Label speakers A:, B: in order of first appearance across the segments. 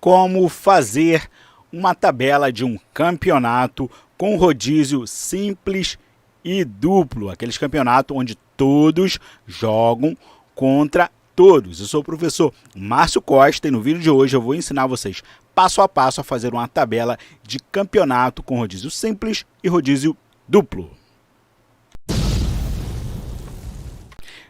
A: como fazer uma tabela de um campeonato com rodízio simples e duplo, aqueles campeonatos onde todos jogam contra todos. Eu sou o professor Márcio Costa e no vídeo de hoje eu vou ensinar vocês passo a passo a fazer uma tabela de campeonato com rodízio simples e rodízio duplo.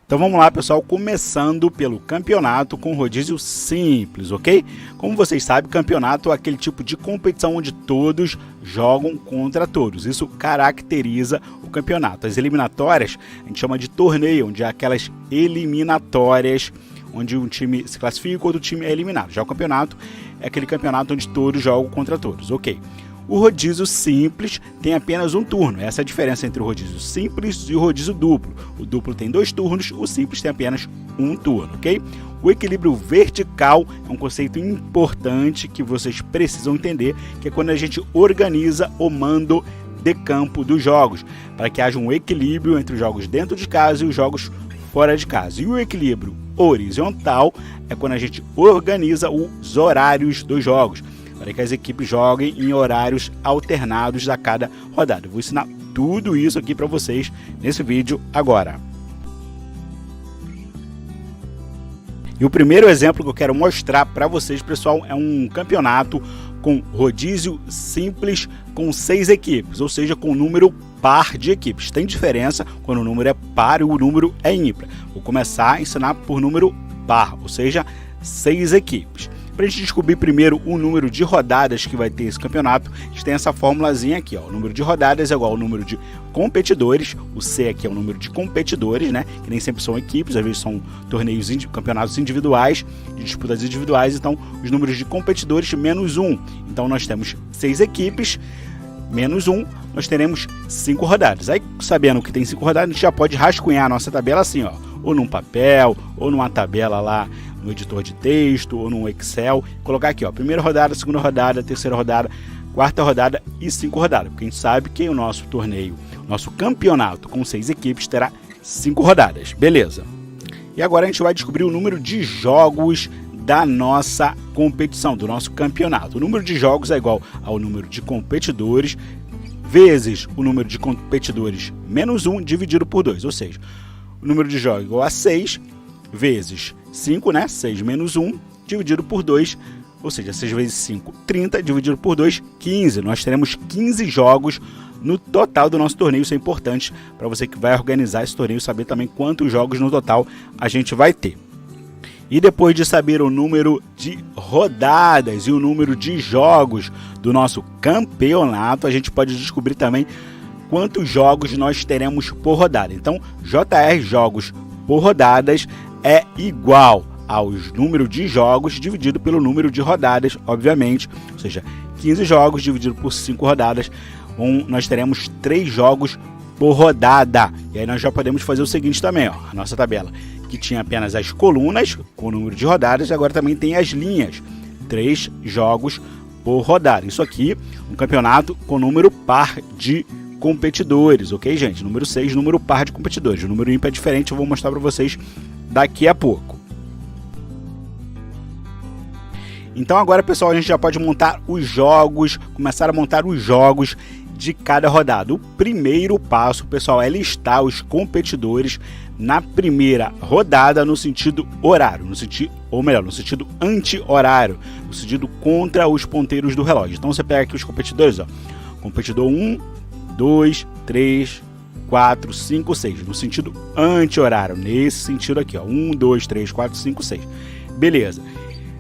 A: Então vamos lá, pessoal, começando pelo campeonato com rodízio simples, ok? Como vocês sabem, campeonato é aquele tipo de competição onde todos jogam contra todos. Isso caracteriza o campeonato. As eliminatórias a gente chama de torneio, onde é aquelas eliminatórias onde um time se classifica e outro time é eliminado. Já o campeonato é aquele campeonato onde todos jogam contra todos, ok? O rodízio simples tem apenas um turno. Essa é a diferença entre o rodízio simples e o rodízio duplo. O duplo tem 2 turnos, o simples tem apenas um turno, ok? O equilíbrio vertical é um conceito importante que vocês precisam entender, que é quando a gente organiza o mando de campo dos jogos, para que haja um equilíbrio entre os jogos dentro de casa e os jogos fora de casa. E o equilíbrio horizontal é quando a gente organiza os horários dos jogos, para que as equipes joguem em horários alternados a cada rodada. Eu vou ensinar tudo isso aqui para vocês nesse vídeo agora. E o primeiro exemplo que eu quero mostrar para vocês, pessoal, é um campeonato com rodízio simples com 6 equipes, ou seja, com número par de equipes. Tem diferença quando o número é par e o número é ímpar. Vou começar a ensinar por número par, ou seja, 6 equipes. Para a gente descobrir primeiro o número de rodadas que vai ter esse campeonato, a gente tem essa formulazinha aqui, ó. O número de rodadas é igual ao número de competidores. O C aqui é o número de competidores, né? Que nem sempre são equipes, às vezes são torneios, campeonatos individuais, de disputas individuais. Então, os números de competidores menos 1. Então, nós temos 6 equipes, menos 1, nós teremos 5 rodadas. Aí, sabendo que tem 5 rodadas, a gente já pode rascunhar a nossa tabela assim, ó. Ou num papel, ou numa tabela lá no editor de texto, ou no Excel, colocar aqui, ó, primeira rodada, segunda rodada, terceira rodada, quarta rodada e 5 rodadas, porque a gente sabe que o nosso torneio, nosso campeonato com 6 equipes terá 5 rodadas, beleza? E agora a gente vai descobrir o número de jogos da nossa competição, do nosso campeonato. O número de jogos é igual ao número de competidores vezes o número de competidores menos 1 dividido por 2, ou seja, o número de jogos é igual a 6 vezes 5, né? 6 menos 1 dividido por 2, ou seja, 6 vezes 5, 30, dividido por 2, 15. Nós teremos 15 jogos no total do nosso torneio. Isso é importante para você que vai organizar esse torneio, saber também quantos jogos no total a gente vai ter. E depois de saber o número de rodadas e o número de jogos do nosso campeonato, a gente pode descobrir também quantos jogos nós teremos por rodada. Então, JR jogos por rodadas é igual ao número de jogos dividido pelo número de rodadas, obviamente. Ou seja, 15 jogos dividido por 5 rodadas, nós teremos 3 jogos por rodada. E aí nós já podemos fazer o seguinte também, ó, a nossa tabela, que tinha apenas as colunas com o número de rodadas, agora também tem as linhas, 3 jogos por rodada. Isso aqui, um campeonato com número par de competidores, ok, gente? Número 6, número par de competidores. O número ímpar é diferente, eu vou mostrar para vocês daqui a pouco. Então agora, pessoal, a gente já pode montar os jogos, começar a montar os jogos de cada rodada. O primeiro passo, pessoal, é listar os competidores na primeira rodada no sentido horário, no sentido anti-horário, no sentido contra os ponteiros do relógio. Então você pega aqui os competidores, ó, competidor 1, 2, 3, 4, 5, 6, no sentido anti-horário, nesse sentido aqui, ó, 1, 2, 3, 4, 5, 6. Beleza.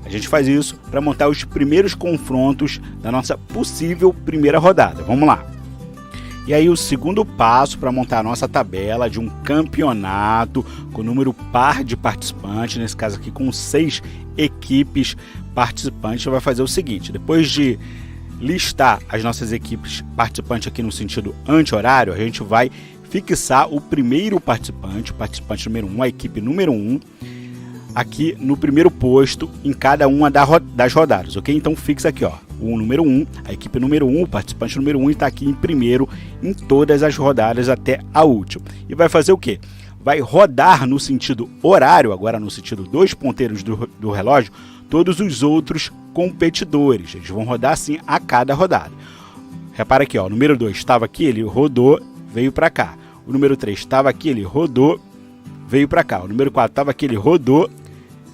A: A gente faz isso para montar os primeiros confrontos da nossa possível primeira rodada. Vamos lá. E aí o segundo passo para montar a nossa tabela de um campeonato com número par de participantes, nesse caso aqui com 6 equipes participantes, vai fazer o seguinte: depois de listar as nossas equipes participantes aqui no sentido anti-horário, a gente vai fixar o primeiro participante, o participante número 1, a equipe número 1, aqui no primeiro posto em cada uma das rodadas, ok? Então fixa aqui, ó, o número 1, a equipe número 1, o participante número 1 está aqui em primeiro em todas as rodadas até a última. E vai fazer o quê? Vai rodar no sentido horário, agora no sentido dos ponteiros do relógio, todos os outros competidores. Eles vão rodar assim a cada rodada. Repara aqui, ó, o número 2 estava aqui, ele rodou, veio para cá. O número 3 estava aqui, ele rodou, veio para cá. O número 4 estava aqui, ele rodou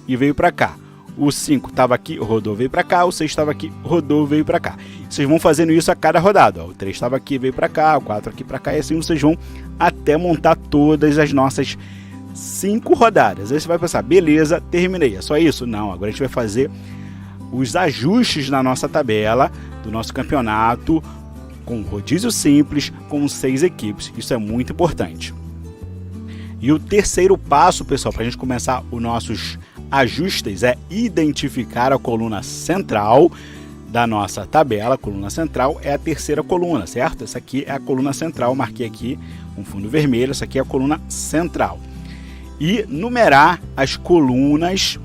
A: e veio para cá. O 5 estava aqui, rodou, veio para cá. O 6 estava aqui, rodou, veio para cá. Vocês vão fazendo isso a cada rodada. Ó. O 3 estava aqui, veio para cá. O 4 aqui para cá. E assim vocês vão até montar todas as nossas 5 rodadas. Aí você vai pensar, beleza, terminei. É só isso? Não, agora a gente vai fazer os ajustes na nossa tabela do nosso campeonato com rodízio simples, com 6 equipes. Isso é muito importante. E o terceiro passo, pessoal, para a gente começar os nossos ajustes é identificar a coluna central da nossa tabela. A coluna central é a terceira coluna, certo? Essa aqui é a coluna central, marquei aqui com fundo vermelho, essa aqui é a coluna central. E numerar as colunas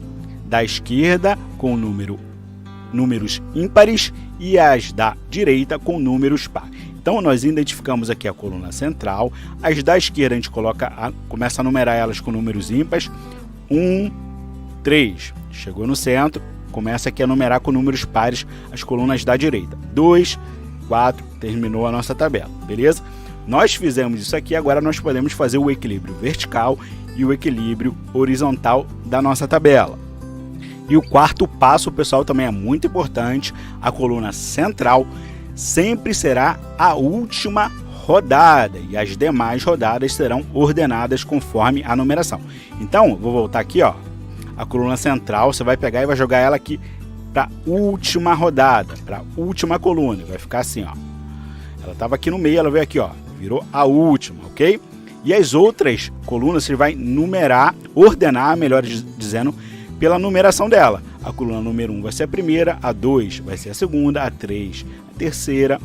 A: da esquerda com números ímpares e as da direita com números pares. Então nós identificamos aqui a coluna central, as da esquerda a gente começa a numerar elas com números ímpares, 1, 3, chegou no centro, começa aqui a numerar com números pares as colunas da direita, 2, 4, terminou a nossa tabela, beleza? Nós fizemos isso aqui, agora nós podemos fazer o equilíbrio vertical e o equilíbrio horizontal da nossa tabela. E o quarto passo, pessoal, também é muito importante, a coluna central sempre será a última rodada e as demais rodadas serão ordenadas conforme a numeração. Então, vou voltar aqui, ó, a coluna central, você vai pegar e vai jogar ela aqui para a última rodada, para a última coluna, vai ficar assim, ó. Ela estava aqui no meio, ela veio aqui, ó, virou a última, ok? E as outras colunas você vai numerar, ordenar, melhor dizendo, pela numeração dela. A coluna número 1 vai ser a primeira, a 2 vai ser a segunda, a 3 a terceira,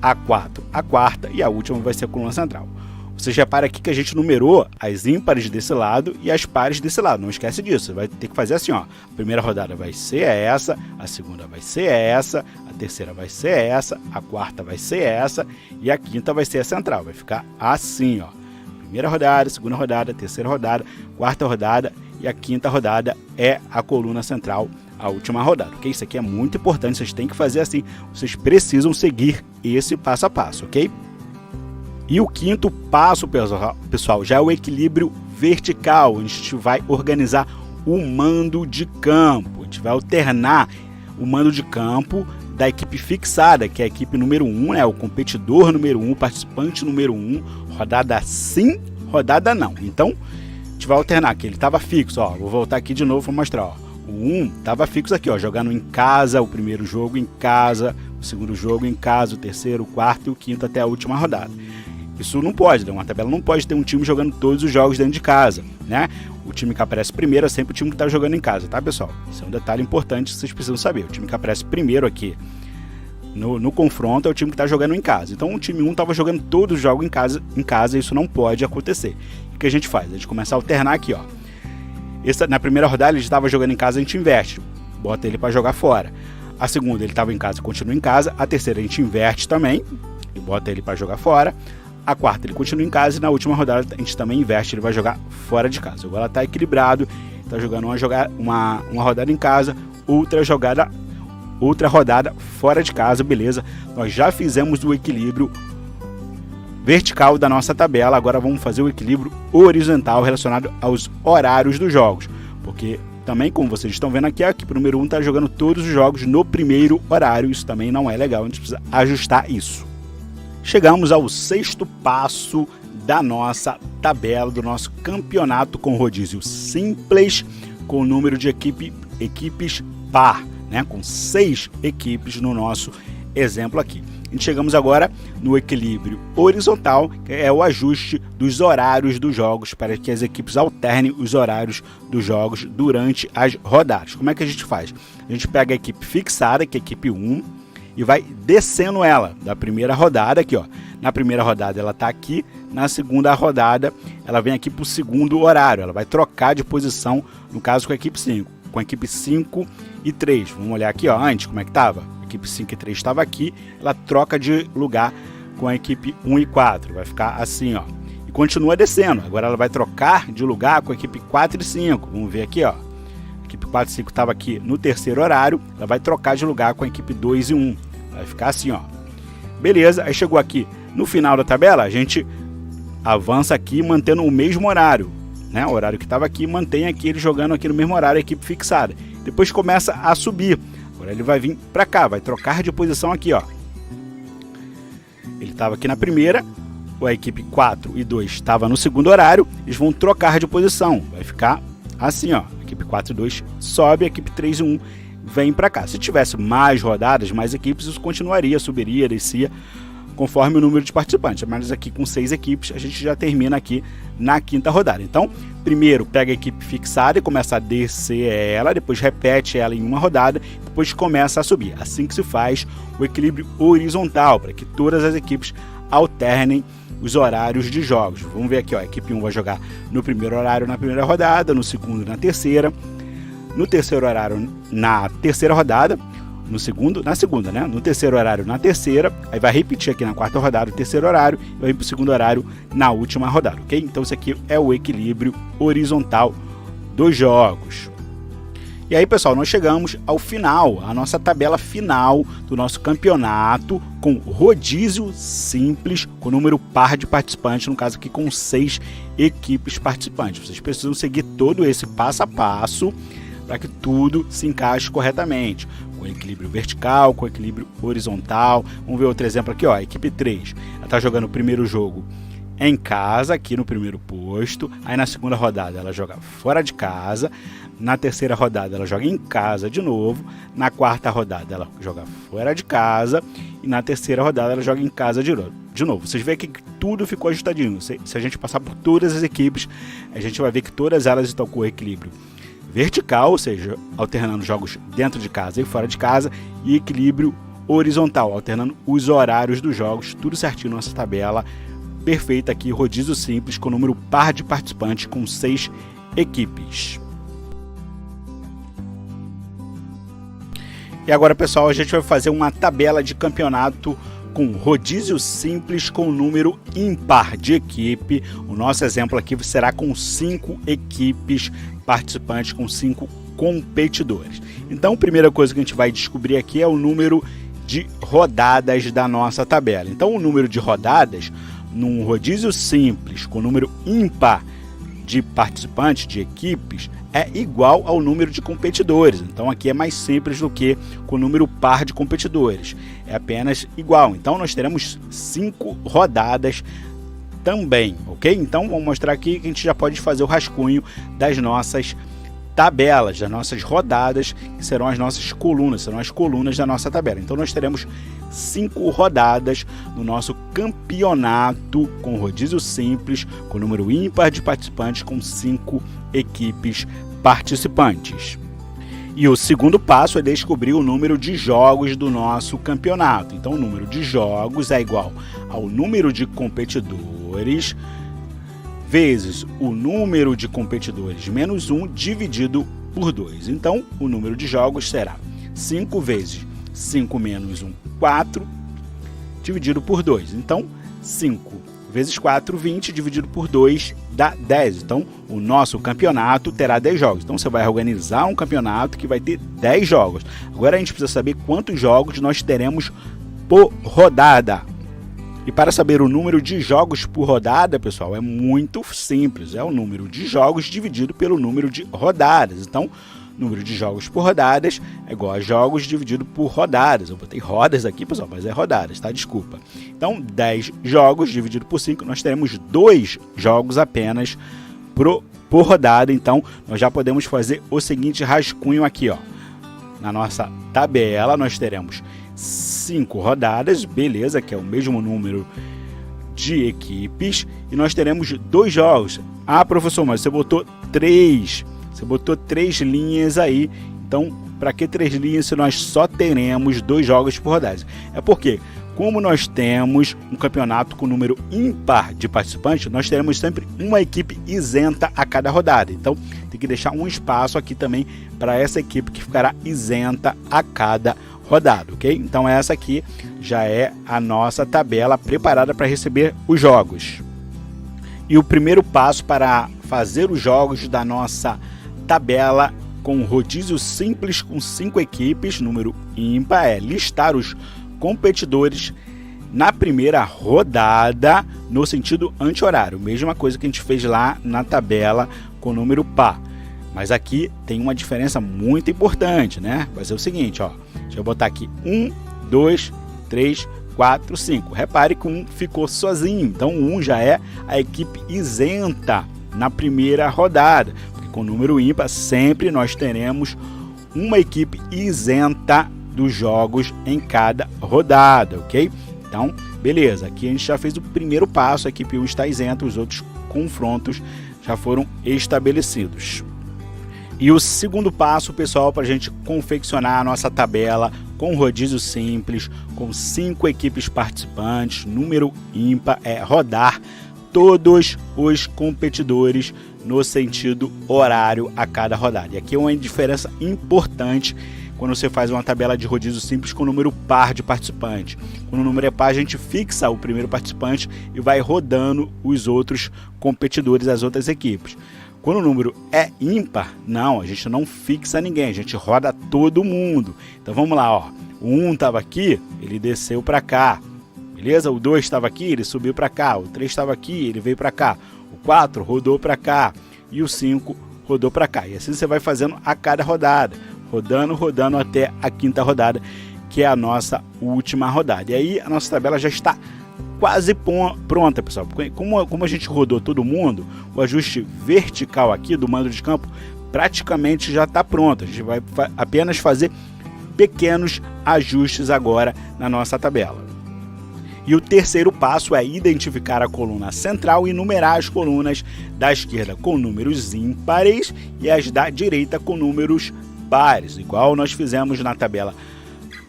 A: a 4 a quarta e a última vai ser a coluna central. Você repara aqui que a gente numerou as ímpares desse lado e as pares desse lado, não esquece disso, você vai ter que fazer assim, ó. A primeira rodada vai ser essa, a segunda vai ser essa, a terceira vai ser essa, a quarta vai ser essa e a quinta vai ser a central, vai ficar assim, ó. Primeira rodada, segunda rodada, terceira rodada, quarta rodada e a quinta rodada é a coluna central, a última rodada, ok? Isso aqui é muito importante, vocês têm que fazer assim, vocês precisam seguir esse passo a passo, ok? E o quinto passo, pessoal, já é o equilíbrio vertical, onde a gente vai organizar o mando de campo, a gente vai alternar o mando de campo da equipe fixada, que é a equipe número 1, né? O competidor número 1, o participante número 1, rodada sim, rodada não. Então, a gente vai alternar aqui, ele estava fixo, ó, vou voltar aqui de novo para mostrar, ó. O 1 estava fixo aqui, ó, jogando em casa, o primeiro jogo em casa, o segundo jogo em casa, o terceiro, o quarto e o quinto até a última rodada. Isso não pode, né? Uma tabela não pode ter um time jogando todos os jogos dentro de casa, né? O time que aparece primeiro é sempre o time que está jogando em casa, tá, pessoal? Isso é um detalhe importante que vocês precisam saber. O time que aparece primeiro aqui no confronto é o time que está jogando em casa. Então o time 1 estava jogando todos os jogos em casa e isso não pode acontecer. O que a gente faz? A gente começa a alternar aqui, ó. Na primeira rodada ele estava jogando em casa, a gente inverte, bota ele para jogar fora. A segunda ele estava em casa, continua em casa. A terceira a gente inverte também e bota ele para jogar fora. A quarta ele continua em casa e na última rodada a gente também investe, ele vai jogar fora de casa. Agora está equilibrado, está jogando uma rodada em casa, outra rodada fora de casa, beleza? Nós já fizemos o equilíbrio vertical da nossa tabela, agora vamos fazer o equilíbrio horizontal relacionado aos horários dos jogos, porque também, como vocês estão vendo aqui, a equipe número 1 está jogando todos os jogos no primeiro horário, isso também não é legal, a gente precisa ajustar isso. Chegamos ao sexto passo da nossa tabela, do nosso campeonato com rodízio simples, com o número de equipes par, né? Com 6 equipes no nosso exemplo aqui. E chegamos agora no equilíbrio horizontal, que é o ajuste dos horários dos jogos, para que as equipes alternem os horários dos jogos durante as rodadas. Como é que a gente faz? A gente pega a equipe fixada, que é a equipe 1, e vai descendo ela da primeira rodada aqui, ó. Na primeira rodada ela está aqui, na segunda rodada ela vem aqui para o segundo horário, ela vai trocar de posição, no caso com a equipe 5, com a equipe 5 e 3. Vamos olhar aqui, ó, antes como é que estava? A equipe 5 e 3 estava aqui, ela troca de lugar com a equipe 1 e 4, vai ficar assim, ó. E continua descendo, agora ela vai trocar de lugar com a equipe 4 e 5, vamos ver aqui, ó. equipe 4 e 5 estava aqui no terceiro horário, ela vai trocar de lugar com a equipe 2 e 1. Vai ficar assim, ó. Beleza, aí chegou aqui no final da tabela, a gente avança aqui mantendo o mesmo horário, né? O horário que estava aqui, mantém aqui ele jogando aqui no mesmo horário, a equipe fixada. Depois começa a subir. Agora ele vai vir para cá, vai trocar de posição aqui, ó. Ele estava aqui na primeira, a equipe 4 e 2 estava no segundo horário, eles vão trocar de posição. Vai ficar assim, ó. A equipe 4 e 2 sobe, a equipe 3 e 1 vem para cá. Se tivesse mais rodadas, mais equipes, isso continuaria, subiria, descia, conforme o número de participantes. Mas aqui com 6 equipes, a gente já termina aqui na quinta rodada. Então, primeiro pega a equipe fixada e começa a descer ela, depois repete ela em uma rodada, depois começa a subir. Assim que se faz o equilíbrio horizontal, para que todas as equipes alternem os horários de jogos. Vamos ver aqui, ó, a equipe 1 vai jogar no primeiro horário na primeira rodada, no segundo na terceira, no terceiro horário na terceira rodada, no segundo, na segunda, né? No terceiro horário na terceira, aí vai repetir aqui na quarta rodada o terceiro horário e vai para o segundo horário na última rodada, ok? Então isso aqui é o equilíbrio horizontal dos jogos. E aí, pessoal, nós chegamos ao final, a nossa tabela final do nosso campeonato com rodízio simples, com número par de participantes, no caso aqui com 6 equipes participantes. Vocês precisam seguir todo esse passo a passo para que tudo se encaixe corretamente, com equilíbrio vertical, com equilíbrio horizontal. Vamos ver outro exemplo aqui, ó, a equipe 3, ela está jogando o primeiro jogo em casa, aqui no primeiro posto, aí na segunda rodada ela joga fora de casa, na terceira rodada ela joga em casa de novo, na quarta rodada ela joga fora de casa e na terceira rodada ela joga em casa de novo. Vocês veem que tudo ficou ajustadinho. Se a gente passar por todas as equipes, a gente vai ver que todas elas estão com equilíbrio vertical, ou seja, alternando jogos dentro de casa e fora de casa, e equilíbrio horizontal, alternando os horários dos jogos, tudo certinho na nossa tabela perfeita aqui, rodízio simples com número par de participantes com 6 equipes. E agora, pessoal, a gente vai fazer uma tabela de campeonato com rodízio simples com número ímpar de equipe. O nosso exemplo aqui será com 5 equipes participantes, com 5 competidores. Então, a primeira coisa que a gente vai descobrir aqui é o número de rodadas da nossa tabela. Então, o número de rodadas num rodízio simples com número ímpar de participantes, de equipes, é igual ao número de competidores. Então aqui é mais simples do que com o número par de competidores, é apenas igual. Então nós teremos 5 rodadas também, ok? Então vamos mostrar aqui que a gente já pode fazer o rascunho das nossas tabelas, das nossas rodadas, que serão as nossas colunas, serão as colunas da nossa tabela. Então nós teremos 5 rodadas no nosso campeonato com rodízio simples, com número ímpar de participantes, com 5 equipes participantes. E o segundo passo é descobrir o número de jogos do nosso campeonato. Então o número de jogos é igual ao número de competidores vezes o número de competidores menos 1 dividido por 2. Então, o número de jogos será 5 vezes 5 menos 1, 4, dividido por 2. Então, 5 vezes 4, 20, dividido por 2 dá 10. Então, o nosso campeonato terá 10 jogos. Então, você vai organizar um campeonato que vai ter 10 jogos. Agora, a gente precisa saber quantos jogos nós teremos por rodada. E para saber o número de jogos por rodada, pessoal, é muito simples. É o número de jogos dividido pelo número de rodadas. Então, número de jogos por rodadas é igual a jogos dividido por rodadas. Eu botei rodas aqui, pessoal, mas é rodadas, tá? Desculpa. Então, 10 jogos dividido por 5, nós teremos 2 jogos apenas por rodada. Então, nós já podemos fazer o seguinte rascunho aqui, ó. Na nossa tabela, nós teremos 5 rodadas, beleza, que é o mesmo número de equipes, e nós teremos 2 jogos. Ah, professor, mas você botou 3, você botou 3 linhas aí, então para que 3 linhas se nós só teremos 2 jogos por rodada? É porque, como nós temos um campeonato com número ímpar de participantes, nós teremos sempre uma equipe isenta a cada rodada. Então, tem que deixar um espaço aqui também para essa equipe que ficará isenta a cada rodada, ok? Então, essa aqui já é a nossa tabela preparada para receber os jogos. E o primeiro passo para fazer os jogos da nossa tabela com rodízio simples com 5 equipes, número ímpar, é listar os competidores na primeira rodada no sentido anti-horário. Mesma coisa que a gente fez lá na tabela com o número par. Mas aqui tem uma diferença muito importante, né? Vai ser o seguinte, ó. Deixa eu botar aqui 1, 2, 3, 4, 5. Repare que um ficou sozinho. Então, um já é a equipe isenta na primeira rodada. Porque com o número ímpar, sempre nós teremos uma equipe isenta dos jogos em cada rodada, ok? Então, beleza, aqui a gente já fez o primeiro passo, a equipe 1 está isenta, os outros confrontos já foram estabelecidos. E o segundo passo, pessoal, para a gente confeccionar a nossa tabela com rodízio simples, com 5 equipes participantes, número ímpar, é rodar todos os competidores no sentido horário a cada rodada. E aqui é uma diferença importante quando você faz uma tabela de rodízio simples com número par de participantes. Quando o número é par, a gente fixa o primeiro participante e vai rodando os outros competidores, as outras equipes. Quando o número é ímpar, não, a gente não fixa ninguém, a gente roda todo mundo. Então vamos lá, ó. O 1 estava aqui, ele desceu para cá, beleza? O 2 estava aqui, ele subiu para cá. O 3 estava aqui, ele veio para cá. O 4 rodou para cá e o 5 rodou para cá. E assim você vai fazendo a cada rodada, rodando até a quinta rodada, que é a nossa última rodada. E aí a nossa tabela já está quase pronta, pessoal. Como a gente rodou todo mundo, o ajuste vertical aqui do mando de campo praticamente já está pronto. A gente vai apenas fazer pequenos ajustes agora na nossa tabela. E o terceiro passo é identificar a coluna central e numerar as colunas da esquerda com números ímpares e as da direita com números pares, igual nós fizemos na tabela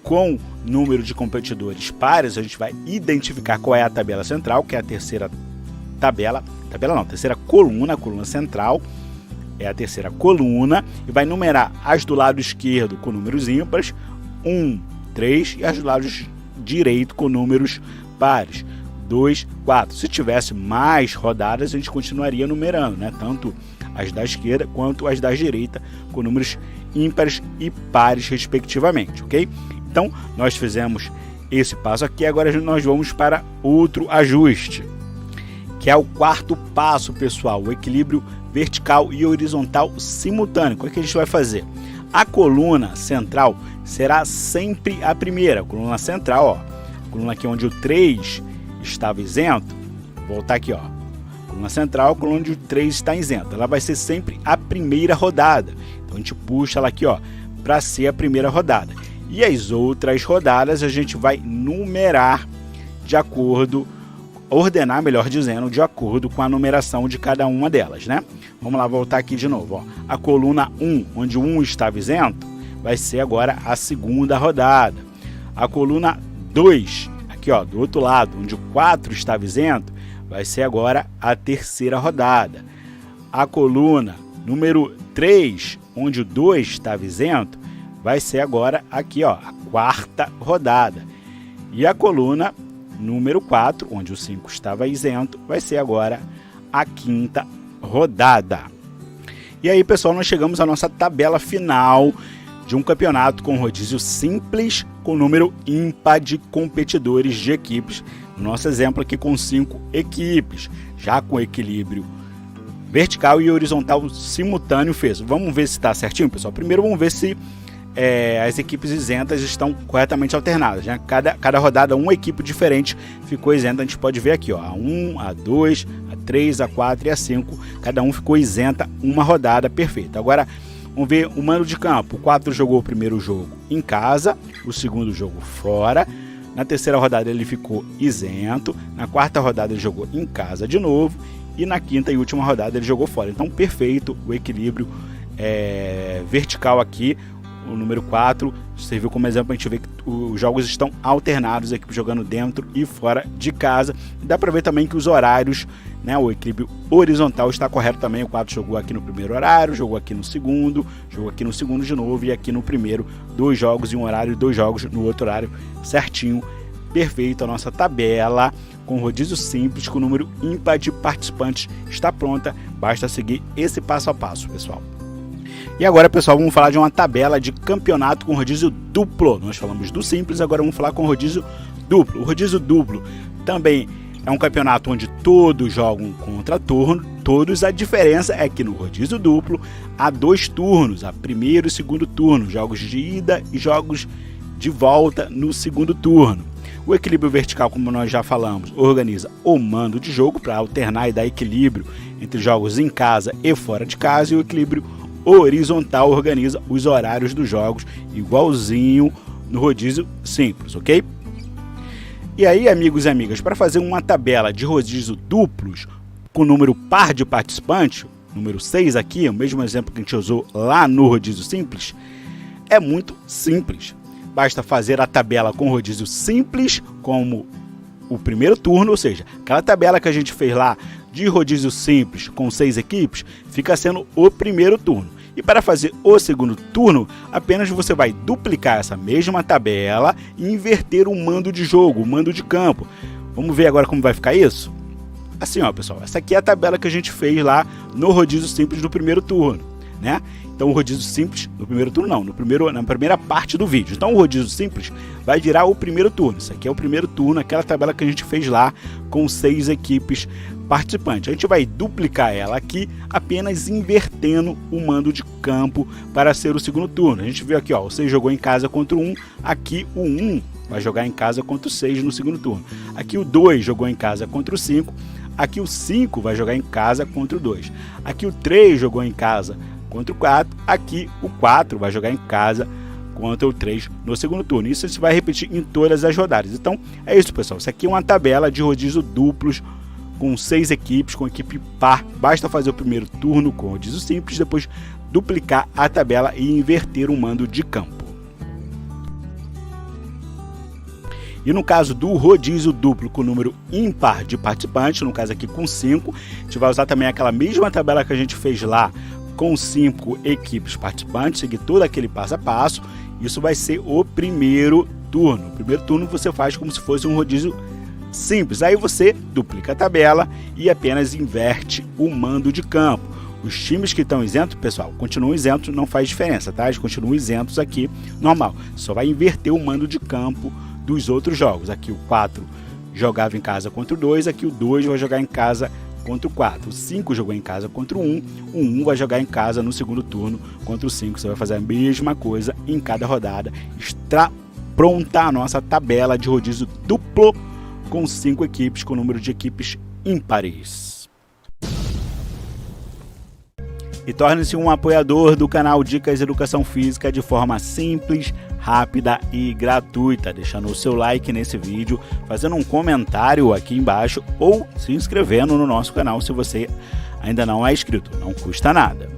A: com número de competidores pares. A gente vai identificar qual é a tabela central, que é a terceira terceira coluna, a coluna central é a terceira coluna, e vai numerar as do lado esquerdo com números ímpares, 1, 3, e as do lado direito com números pares, 2, 4. Se tivesse mais rodadas, a gente continuaria numerando, né? Tanto as da esquerda quanto as da direita com números ímpares e pares, respectivamente, ok? Então, nós fizemos esse passo aqui, agora nós vamos para outro ajuste, que é o quarto passo, pessoal, o equilíbrio vertical e horizontal simultâneo. O que a gente vai fazer? A coluna central será sempre a primeira, a coluna central, ó, a coluna aqui onde o 3 estava isento, vou voltar aqui, ó, coluna central, a coluna onde o 3 está isento, ela vai ser sempre a primeira rodada. Então a gente puxa ela aqui, ó, para ser a primeira rodada. E as outras rodadas a gente vai numerar de acordo, ordenar, melhor dizendo, de acordo com a numeração de cada uma delas, né? Vamos lá, voltar aqui de novo, ó. A coluna 1, onde o 1 estava isento, vai ser agora a segunda rodada. A coluna 2, aqui, ó, do outro lado, onde o 4 estava isento, vai ser agora a terceira rodada. A coluna número 3, onde o 2 estava isento, vai ser agora aqui, ó, a quarta rodada. E a coluna número 4, onde o 5 estava isento, vai ser agora a quinta rodada. E aí, pessoal, nós chegamos à nossa tabela final de um campeonato com rodízio simples com número ímpar de competidores de equipes. Nosso exemplo aqui com 5 equipes, já com equilíbrio vertical e horizontal simultâneo fez. Vamos ver se está certinho, pessoal. Primeiro vamos ver se as equipes isentas estão corretamente alternadas, né? Cada rodada uma equipe diferente ficou isenta. A gente pode ver aqui, ó, a 1, a 2, a 3, a 4 e a 5, cada um ficou isenta uma rodada perfeita. Agora vamos ver o mando de campo. O 4 jogou o primeiro jogo em casa, o segundo jogo fora. Na terceira rodada ele ficou isento, na quarta rodada ele jogou em casa de novo e na quinta e última rodada ele jogou fora. Então perfeito o equilíbrio vertical aqui. O número 4 serviu como exemplo, a gente vê que os jogos estão alternados, a equipe jogando dentro e fora de casa. Dá para ver também que os horários, né, o equilíbrio horizontal está correto também. O 4 jogou aqui no primeiro horário, jogou aqui no segundo, jogou aqui no segundo de novo e aqui no primeiro, 2 jogos em um horário e 2 jogos no outro horário, certinho, perfeito. A nossa tabela com rodízio simples com número ímpar de participantes está pronta, basta seguir esse passo a passo, pessoal. E agora, pessoal, vamos falar de uma tabela de campeonato com rodízio duplo. Nós falamos do simples, agora vamos falar com rodízio duplo. O rodízio duplo também é um campeonato onde todos jogam contra todos. A diferença é que no rodízio duplo há 2 turnos, a primeiro e segundo turno, jogos de ida e jogos de volta no segundo turno. O equilíbrio vertical, como nós já falamos, organiza o mando de jogo para alternar e dar equilíbrio entre jogos em casa e fora de casa, e o equilíbrio horizontal organiza os horários dos jogos, igualzinho no rodízio simples, ok? E aí, amigos e amigas, para fazer uma tabela de rodízio duplos com número par de participantes, número 6 aqui, o mesmo exemplo que a gente usou lá no rodízio simples, é muito simples. Basta fazer a tabela com rodízio simples como o primeiro turno, ou seja, aquela tabela que a gente fez lá de rodízio simples com 6 equipes, fica sendo o primeiro turno. E para fazer o segundo turno, apenas você vai duplicar essa mesma tabela e inverter o mando de jogo, o mando de campo. Vamos ver agora como vai ficar isso? Assim, ó, pessoal, essa aqui é a tabela que a gente fez lá no rodízio simples do primeiro turno, né? Então o rodízio simples, no primeiro turno não, na primeira parte do vídeo. Então o rodízio simples vai virar o primeiro turno. Isso aqui é o primeiro turno, aquela tabela que a gente fez lá com 6 equipes participantes. A gente vai duplicar ela aqui, apenas invertendo o mando de campo para ser o segundo turno. A gente viu aqui, ó, o 6 jogou em casa contra o 1, aqui o 1 vai jogar em casa contra o 6 no segundo turno. Aqui o 2 jogou em casa contra o 5, aqui o 5 vai jogar em casa contra o 2. Aqui o 3 jogou em casa contra o 4, aqui o 4 vai jogar em casa contra o 3 no segundo turno. Isso se vai repetir em todas as rodadas. Então é isso, pessoal. Isso aqui é uma tabela de rodízio duplos com 6 equipes, com equipe par. Basta fazer o primeiro turno com rodízio simples, depois duplicar a tabela e inverter o mando de campo. E no caso do rodízio duplo com número ímpar de participantes, no caso aqui com 5, a gente vai usar também aquela mesma tabela que a gente fez lá com 5 equipes participantes, seguir todo aquele passo a passo. Isso vai ser o primeiro turno. O primeiro turno você faz como se fosse um rodízio simples. Aí você duplica a tabela e apenas inverte o mando de campo. Os times que estão isentos, pessoal, continuam isentos, não faz diferença, tá? Eles continuam isentos aqui, normal. Só vai inverter o mando de campo dos outros jogos. Aqui o 4 jogava em casa contra o 2, aqui o 2 vai jogar em casa contra o 4. O 5 jogou em casa contra o 1, o 1 vai jogar em casa no segundo turno contra o 5. Você vai fazer a mesma coisa em cada rodada. Está pronta a nossa tabela de rodízio duplo com 5 equipes, com número de equipes ímpares. E torne-se um apoiador do canal Dicas Educação Física de forma simples, rápida e gratuita, deixando o seu like nesse vídeo, fazendo um comentário aqui embaixo ou se inscrevendo no nosso canal se você ainda não é inscrito, não custa nada.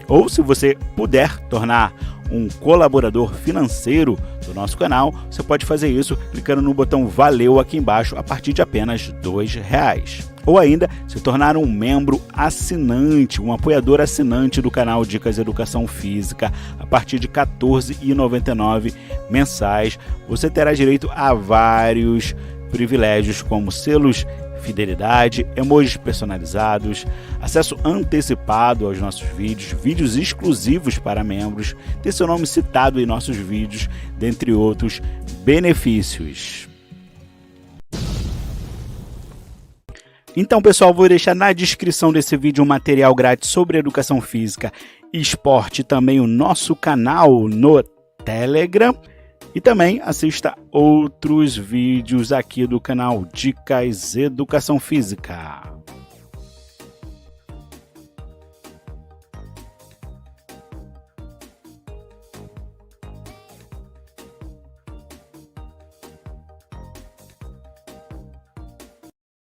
A: Ou se você puder tornar um colaborador financeiro do nosso canal, você pode fazer isso clicando no botão Valeu aqui embaixo a partir de apenas R$2. Ou ainda se tornar um membro assinante, um apoiador assinante do canal Dicas Educação Física a partir de R$14,99 mensais. Você terá direito a vários privilégios como selos fidelidade, emojis personalizados, acesso antecipado aos nossos vídeos, vídeos exclusivos para membros, ter seu nome citado em nossos vídeos, dentre outros benefícios. Então, pessoal, vou deixar na descrição desse vídeo um material grátis sobre educação física e esporte, também o nosso canal no Telegram. E também assista outros vídeos aqui do canal Dicas Educação Física.